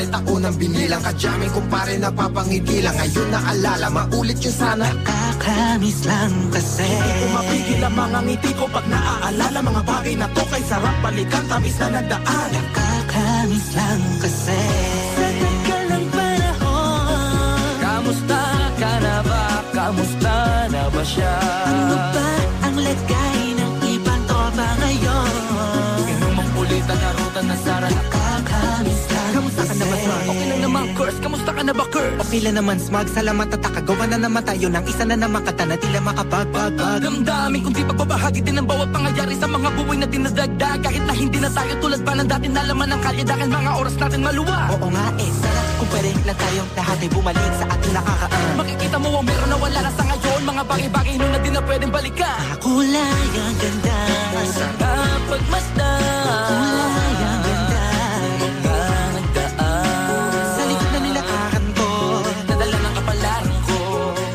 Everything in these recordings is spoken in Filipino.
nangyari, taunang binilang. Kadyaming kumpare napapangiti lang. Ngayon naalala, maulit yung sana. Nakakamiss lang kasi. Hindi ko mapigil ang mga ngiti ko pag naaalala. Mga bagay na to kay sarap balikan, tamis na nagdaan. Nakakamiss lang kasi. Sa tagal ng panahon, kamusta ka na ba? Kamusta na ba siya? ano ba ang lagay ng ibang tropa ngayon? Inumang ulitan na ruta na Sara. Nakakamiss lang Kamusta ka na ba, Smug? Okay lang naman, Curse. Kamusta ka na ba, Curse? Okay lang naman, Smug. Salamat at nakagawa na naman tayo ng isa na naman kata na tila makapagbabag. Damdamin kung di pagbabahagi din ang bawat pangyayari sa mga buhay na dinadagdag. Kahit na hindi na tayo tulad pa ng dati na laman ng kalye dahil mga oras natin maluwa. Oo nga sana kung pwede lang tayong lahat ay bumalik sa ating nakakaan. Makikita mo ang meron na wala na sa ngayon. Mga bagay-bagay nun na di na pwedeng balikan. Kulay ang ganda, Sana pagmasdan, kulay ang ganda. mga nagdaan Sa likod na nilakaran ko, nadala ng kapalaran ko.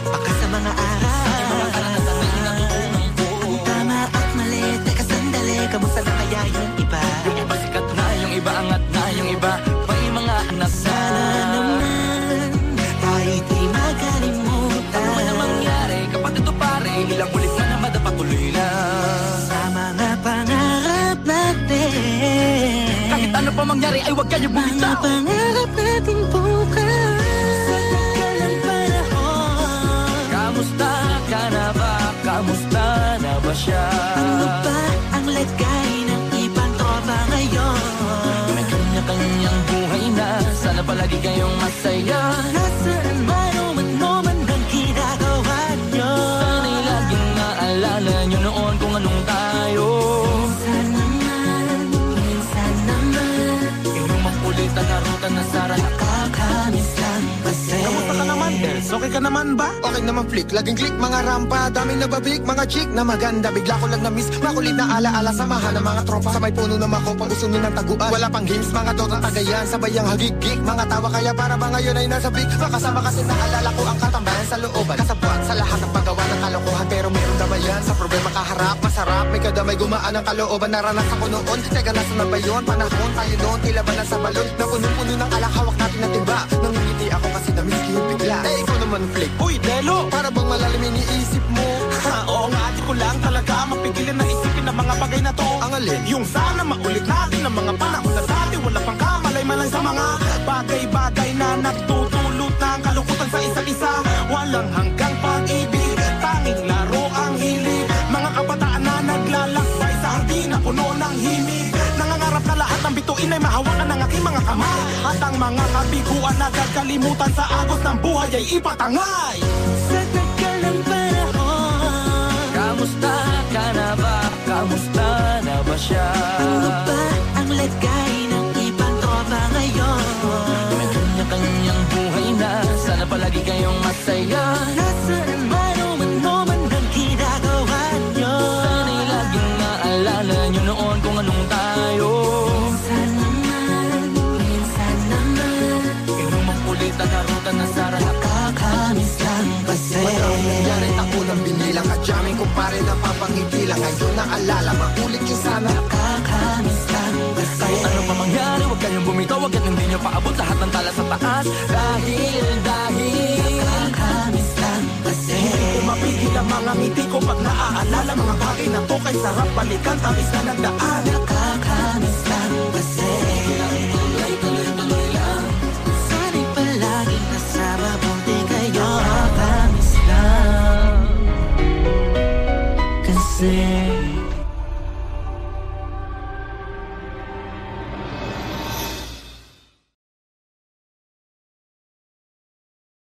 baka sa mga araw, Mga karanasan na inatutunan ko. ang tama at mali. Teka sandali, kamusta na kaya yung iba? Yung iba sikat na, yung iba angat na, yung iba may mga anak na. Sana naman tayo di magkalimutan. Ano man ang mangyari kapag ito pare, ilang ulit man na madapatuloy na. Sa mga pangarap natin, Kahit ano pa mangyari ay huwag kayo mga bumitaw. pangarap natin bukas. Sa tagal ng panahon, Kamusta ka na ba? Kamusta na ba siya? ano ba ang lagay ng ibang tropa ngayon? May kanya-kanyang buhay na, sana palagi kayong masaya. Nasaan man o man ang ginagawa nyo? Sana'y laging naalala nyo noon kung anong tayo. Minsan naman Inumang ulitan na ruta na Sara. nakakamiss lang kasi. Kamusta ka naman, Dels? Okay ka naman ba? Okay naman flick, laging click, mga rampa. Daming nababik, mga chick na maganda. Bigla ko lang na-miss, makulit na alaala. Samahan ng mga tropa, sa may puno na makopa. Usunin ng taguan, wala pang games. Mga dotang tagayan, sabayang hagigik. Mga tawa kaya para ba ngayon ay nasa big. Makasama kasi naalala ko ang katambayan sa looban. Kasabwat sa lahat ng paggawa ng kalokohan. Pero meron naman yan, sa problema kaharap. Masarap, may kadamay gumaan ang kalooban. Naranasan ko noon, teka nasa na ba yun? Panahon tayo noon, tila ba nasa balon? Na puno-puno ng alak, hawak natin na timba. Nangingiti ako kasi na-miss ko yung bigla. Eh, ikaw naman flick. Uy, Delo! Para bang malalim iniisip mo? Oo nga, di ko lang talaga mapigilan na isipin ang mga bagay na to. Ang alin? Yung sana maulit natin ang mga panahon na dati wala pang kamalay-malay sa mga bagay-bagay na nagtutulot ng kalungkutan sa isa't isa. Walang hanggang pag-ibig, tanging laro ang hilig. Mga kabataan na naglalakbay sa hardin na puno ng himig. Nangangarap na lahat ng bituin ay mahawakan ng aking mga kamay. At ang mga kabiguan na kagalimutan sa agos ng buhay ay ipatangay. Sa tagal ng panahon, Kamusta ka na ba? Kamusta na ba siya? ano ba ang lagay ng ibang tropa ngayon? May kanya-kanyang buhay na, sana palagi kayong masaya. Nasaan man o man ang ginagawa nyo? Sana'y laging naalala nyo noon kung anong tayo. Minsan naman Inumang ulitan na ruta na Sara. nakakamiss lang kasi. Ang nangyari, taunang binilang. Kadyaming kumpare napapangiti lang. Ngayon naalala, maulit yung sana. Nakakamiss lang kasi. Kahit ano pa mangyari, huwag kayong bumitaw. Huwag hindi nyo paabot lahat ng tala sa taas. Dahil Nakakamiss lang kasi. Hindi ko mapigil ang mga ngiti ko pag naaalala. Mga bagay na to kay sarap balikan, tamis na nagdaan. Nakakamiss lang kasi. tuloy lang. Sana'y palaging nasa mabuti kayo. Nakakamiss lang kasi.